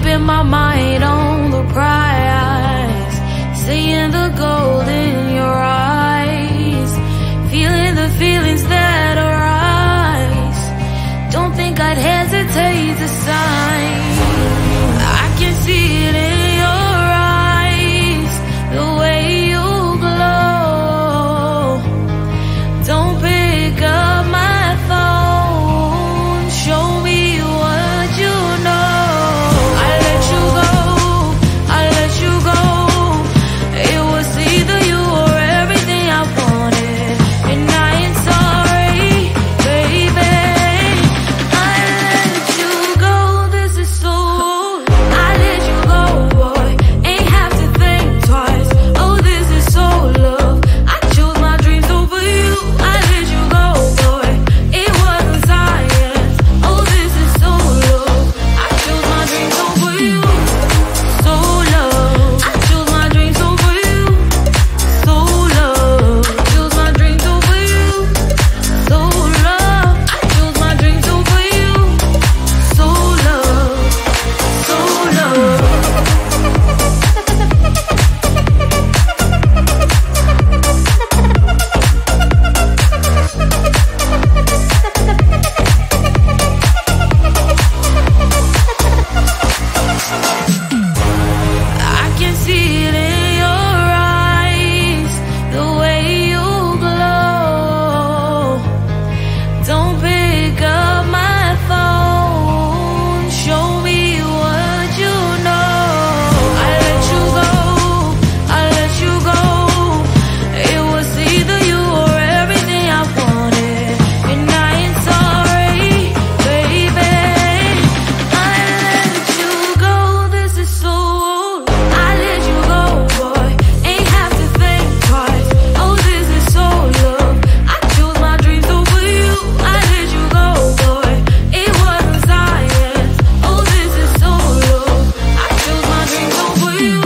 keeping my mind on the prize, seeing the gold in your eyes, feeling the feelings that arise. Don't think I'd hesitate to sign. I can see it in your eyes, the way you glow. Don't pick up my phone, show me what you know. I let you go, I let you go. It was either you or everything I wanted, and I ain't sorry, baby. I let you go, this is so. I let you go, boy, ain't have to think twice. Oh, this is so love. I chose my dreams over you. I let you go, boy, it wasn't science. Oh, this is so love. I chose my dreams over you. So love. I chose my dreams over you. So love. I chose my dreams over you. So love. I chose my dreams over you. So love. So love. I can see it in your eyes, the way you glow. Don't pick up my phone, show me what you know. I let you go, I let you go. It was either you or everything I wanted, and I ain't sorry, baby. I let you go, this is so. I let you go, boy, ain't have to think twice. Oh, this is so love. I chose my dreams over you. I let you go, boy, it wasn't science. Oh, this is so love. I chose my dreams over you.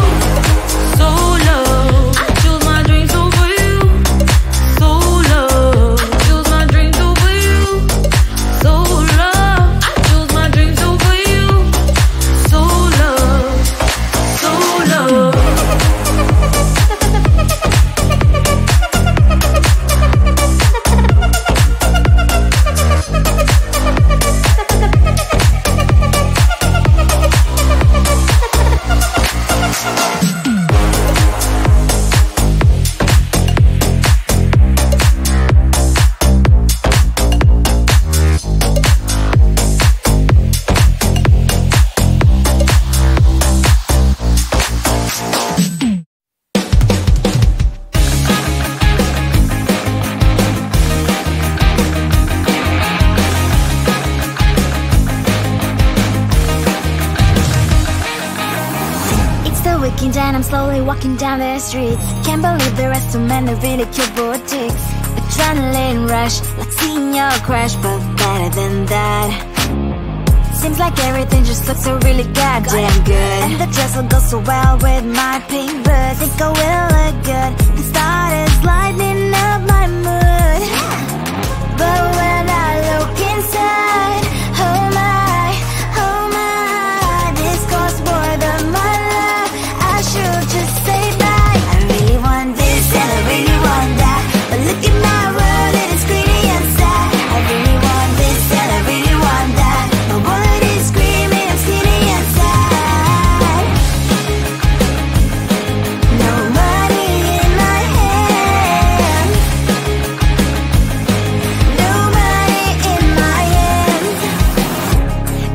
So love. I chose my dreams over you. So love. I chose my dreams over you. So love. I chose my dreams over you. So love. So love. It's the weekend and I'm slowly walking down the streets. Can't believe there are so many really cute boutiques. Adrenaline rush, like seeing your crush, but better than that. Seems like everything just looks so really goddamn good, and the dress will go so well with my pink boots. Think I will look good, the start is lighting up my mood. But when I look inside, oh my, this costs more than my love. I should just say bye. I really want this and I really want that, but look at my world, it is pretty and sad. I really want this and I really want that. My wallet is screaming, I'm skinny and sad. No money in my hand, no money in my hand.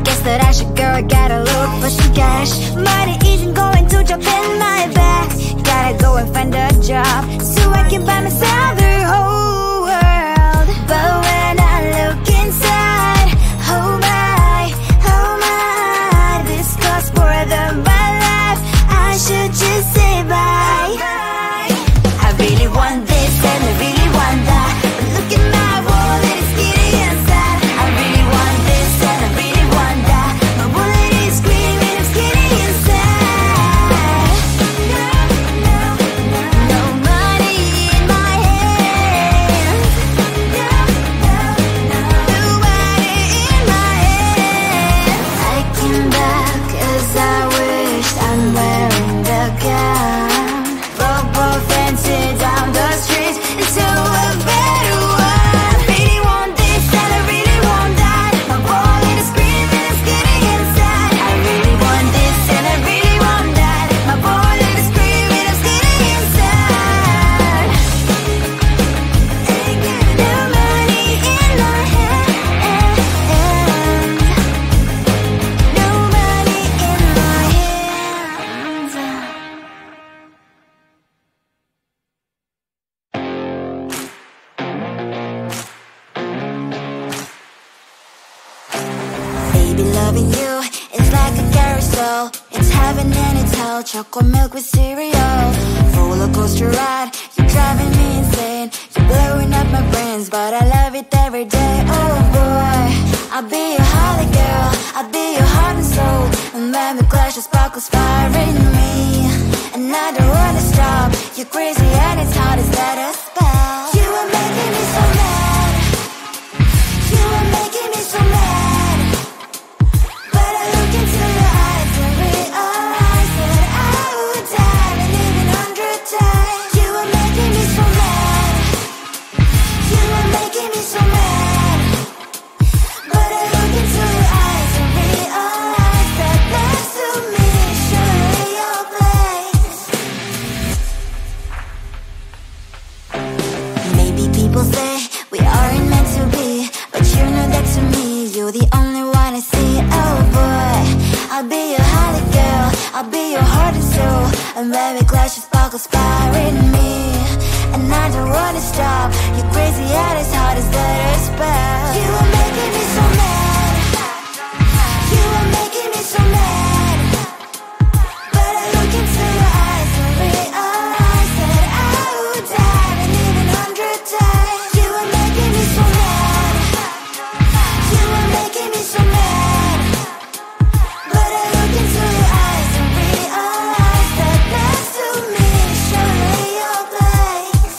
Guess that I should go, I gotta look for some cash. Money isn't going to jump in my bag. Gotta go and find a job so I can buy myself the whole world. But when I look inside, oh my, this costs more than my life. I should just say bye. I really want this and I really want that, but look at my wallet, it's skinny and sad. I really want this and I really want that. My wallet is screaming, I'm skinny and sad. No money in my hand. Baby, loving you is like a carousel. It's heaven and it's hell, chocolate milk with cereal. Roller coaster ride, you're driving me insane. You're blowing up my brains, but I love it every day. Oh boy, I'll be your holly girl, I'll be your heart and soul. And when we clash, the sparkles fire in me. And I don't wanna stop, you're crazy and it's hard as that a spell. You are making me so mad, you are making me so mad. But I look into your eyes and realize that I would die and even 100 times. You are making me so mad, you are making me so mad. But I look into your eyes and realize that next to me is surely your place. Maybe people say we aren't meant to be, but you know that to me, you're the only one I see. Oh boy, I'll be your holly girl, I'll be your heart and soul. And when we clash, the sparkles fire in me. And I don't wanna stop, you're crazy and as hard as that a spell. You are making me so mad, you are making me so mad. But I look into your eyes and realize that I would die and even 100 times. You are making me so mad, you are making me so mad. But I look into your eyes and realize that next to me is surely your place.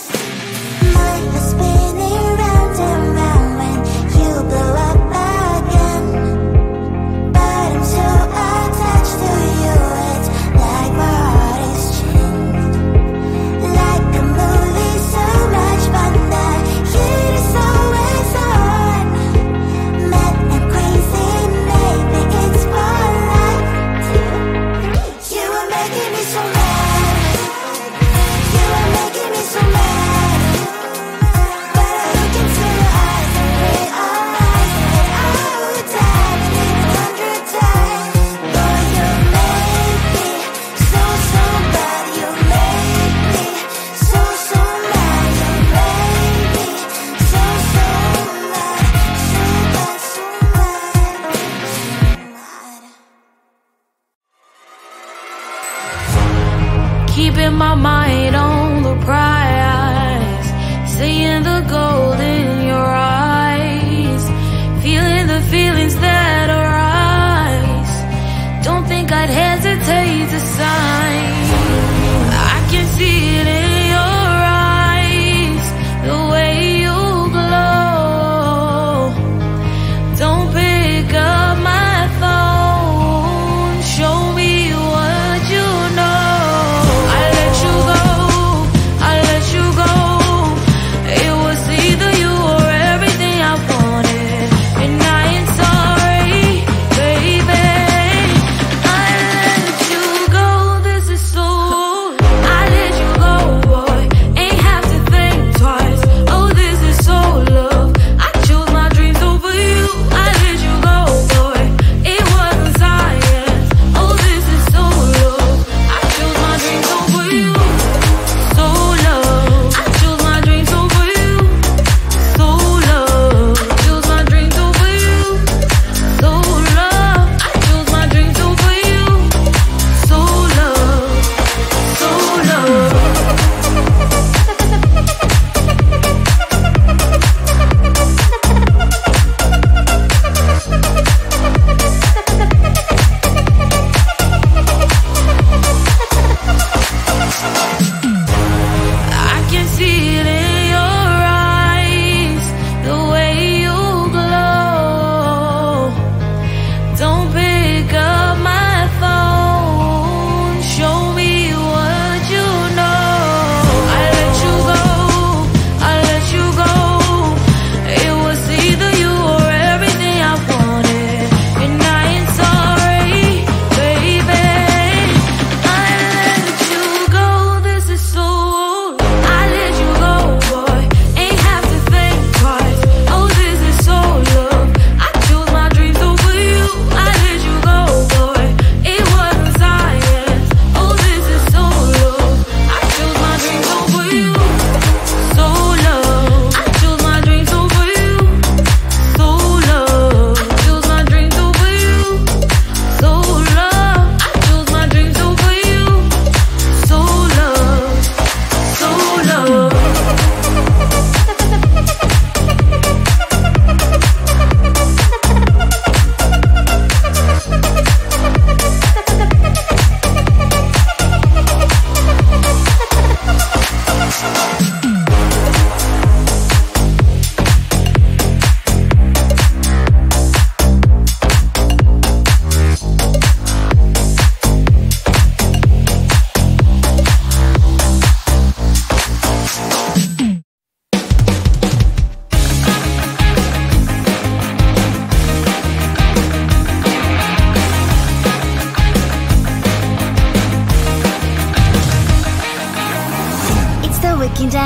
Mind was spinning round and round when you blow up again. But I'm so attached to you, it's like my heart is chained. Like a movie, so much fun, the heat is always on. Mad and crazy, maybe it's for life. 2, 3. You are making me so mad, you are making me so mad. But I look into your eyes and realize that I would die and even 100 times. Boy, you make me so, so bad. You make me so, so mad. You make me so, so mad. So bad, so mad, so mad. Keeping my mind on the prize, seeing the gold in your eyes, feeling the feelings that arise. Don't think I'd hesitate to sign. I can see it in your eyes, the way you glow. Don't pick up my phone, show me what you know. I let you go,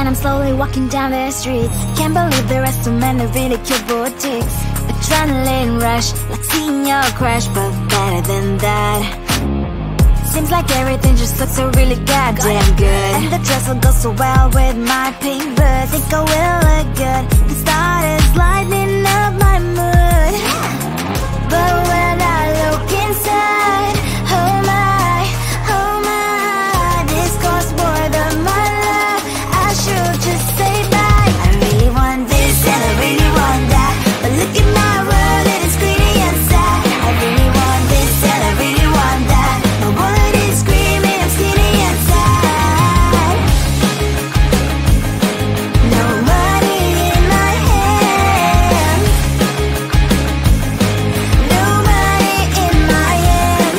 when I'm slowly walking down the streets. Can't believe there are so many really cute boutiques. Adrenaline rush, like seeing your crush, but better than that. Seems like everything just looks so really goddamn good. And the dress will go so well with my pink boots. Think I will look good, the start is lighting up my mood. But when I look inside, oh my, this costs more than my love. I should just say bye. I really want this and I really want that, but look at my world, it is greedy and sad. I really want this and I really want that. My wallet is screaming, I'm skinny and sad. No money in my hand, no money in my hand.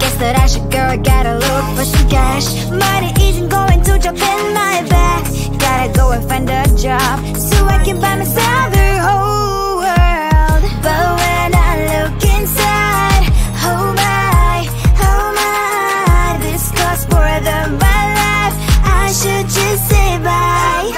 Guess that I should go, I gotta look for some cash. Money isn't going to jump in my back. Gotta go and find a job so I can buy myself the whole world. But when I look inside, oh my, this costs more than my life. I should just say bye.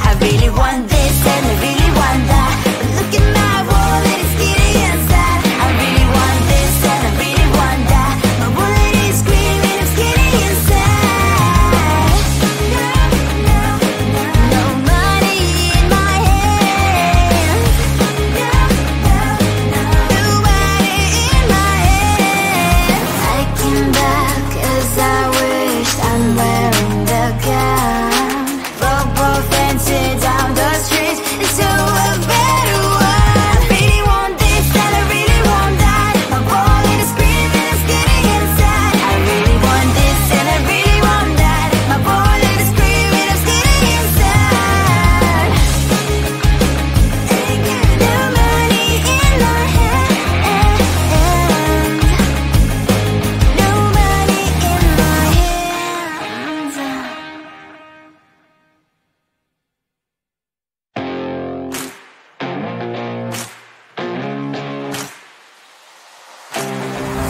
I really want this and I really want that, but look at my wallet, it's skinny and sad. I really want this and I really want that. My wallet is screaming, I'm skinny and sad. No money in my hand, no money in my hand. I came back 'cause I wished I'm wearing the gown. Football fancy down the streets into a better one. I really want this and I really want that. My wallet is screaming, I'm skinny inside. I really want this and I really want that. My wallet is screaming, I'm skinny inside. No money in my hand, no money in my hands.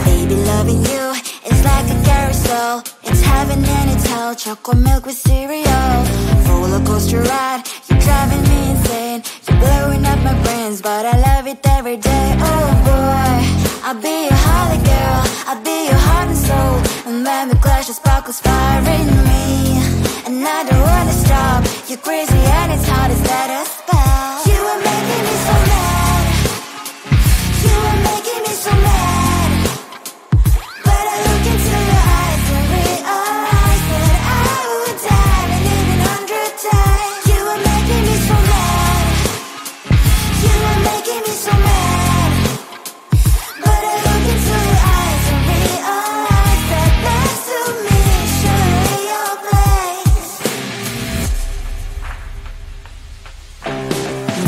Baby, loving you is like a carousel. It's heaven and it's hell, chocolate milk with cereal. Roller coaster ride, you're driving me insane. You're blowing up my brains, but I love it every day. Oh boy, I'll be your holly girl, I'll be your heart and soul. And when we clash, the sparkles fire in me, and I don't wanna stop. You're crazy and it's hard as that a spell. You are making me so mad, you are making me so mad. But I look into your eyes and realize that I would die and even 100 times. You are making me so mad, you are making me so mad. But I look into your eyes and realize that next to me is surely your place.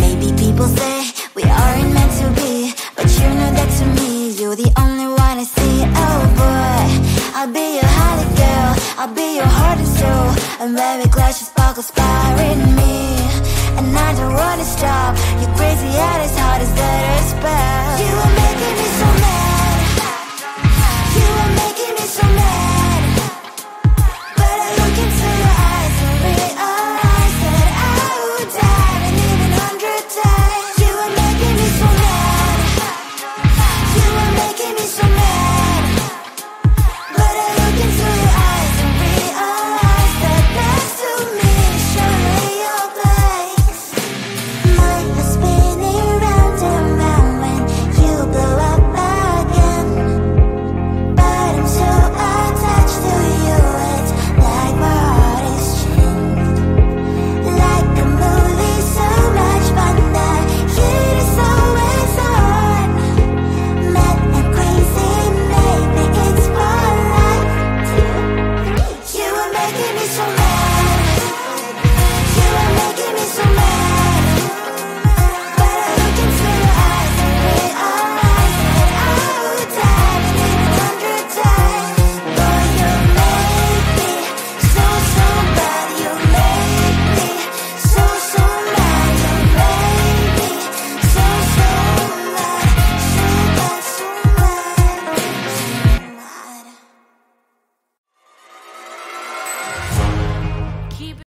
Maybe people say we aren't meant to be, but you know that to me, you're the only one I see. Oh boy, I'll be your holly girl, I'll be your heart and soul. And when we clash, the sparkles fire in me, and I don't wanna stop. You're crazy and as hard as